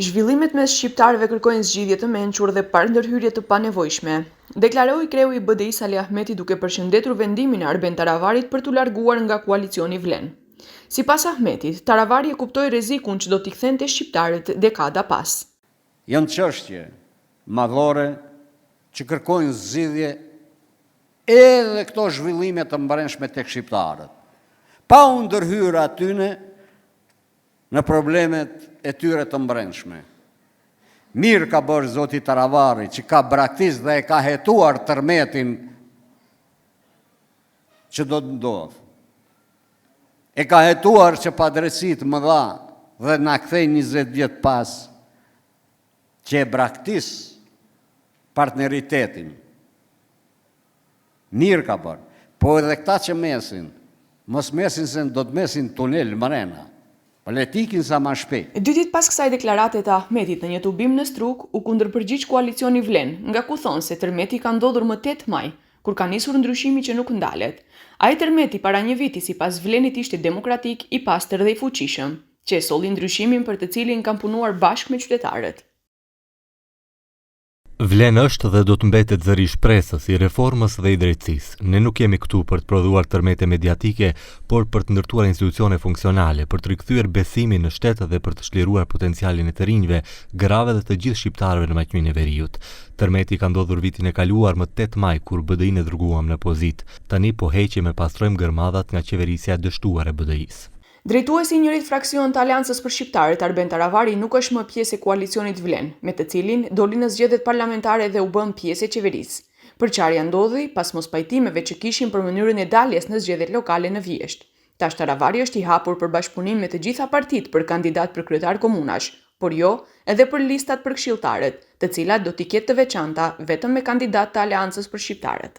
Zhvillimet mes shqiptarëve kërkojnë zgjidhje të mençur dhe parëndërhyrje të panevojshme, deklaroi kreu i BDI-s Ali Ahmeti duke përshëndetur vendimin e Arben Taravarit për t'u larguar nga koalicioni Vlen. Sipas Ahmetit, Taravari e kuptoi rrezikun që do t'i kthente shqiptarët dekada pas. Janë çështje madhore që kërkojnë zgjidhje edhe këto zhvillime të mbrëmshme tek shqiptarët, pa u ndërhyrë atyne në problemet e tyre të mbrëmshme. Mirë ka bërë zoti Taravari që ka braktis dhe e ka hetuar tërmetin që do të ndodhë. E ka hetuar që padrejtësit më dha dhe na kthej 20 vjet pas që e braktis partneritetin. Mirë ka bërë, po edhe këta që mesin, mos mesin se do të mesin tunel mrena. Politikin sa më shpejt. 2 ditë pas kësaj deklarate të Ahmetit në një tubim në Struk, u kundërpërgjigj koalicioni Vlen, nga ku thonë se tërmeti ka ndodhur më 8 maj, kur ka nisur ndryshimi që nuk ndalet. Ai tërmeti para një viti sipas Vlenit ishte demokratik, i pastër dhe i fuqishëm, që e solli ndryshimin për të cilin kanë punuar bashkë me qytetarët. Vlen është dhe do të mbetet zëri shpresës i reformës dhe i drejtësisë. Ne nuk jemi këtu për të prodhuar tërmete mediatike, por për të ndërtuar institucione funksionale, për të rikthyer besimin në shtet dhe për të çliruar potencialin e të rinjve, grave dhe të gjithë shqiptarëve në maqminë e veriut. Tërmeti ka ndodhur vitin e kaluar më 8 maj kur BDI-n e dërguam në pozitë. Tani po heqim e pastrojmë gërmadhat nga qeverisja e dështuar e BDI-s. Drejtuesi i njërit fraksion të Aleancës për Shqiptarët, Arben Taravari, nuk është më pjesë e koalicionit Vlen, me të cilin doli në zgjedhjet parlamentare dhe u bën pjesë e qeverisë. Përçarja ndodhi pas mospajtimeve që kishin për mënyrën e daljes në zgjedhjet lokale në Vjesht. Tash Taravari është i hapur për bashkëpunim me të gjitha partitë për kandidat për kryetar komunash, por jo edhe për listat për këshilltarët, të cilat do t'i ketë të veçanta vetëm me kandidat të Aleancës për Shqiptarët.